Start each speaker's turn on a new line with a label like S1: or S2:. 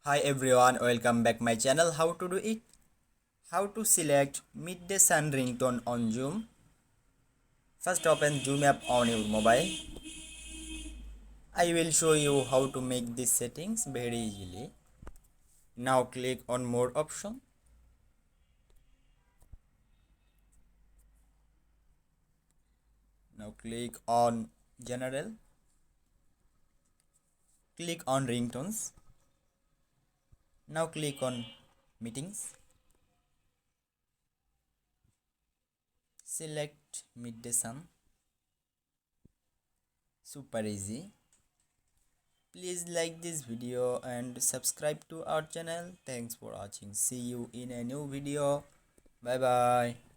S1: Hi everyone, welcome back my channel. How to do it? How to select midday sun ringtone on Zoom. First open Zoom app on your mobile. I will show you how to make these settings very easily. Now click on more option. Now click on general. Click on ringtones. Now click on meetings. Select midday sun. Super easy. Please like this video and subscribe to our channel. Thanks for watching. See you in a new video. Bye bye.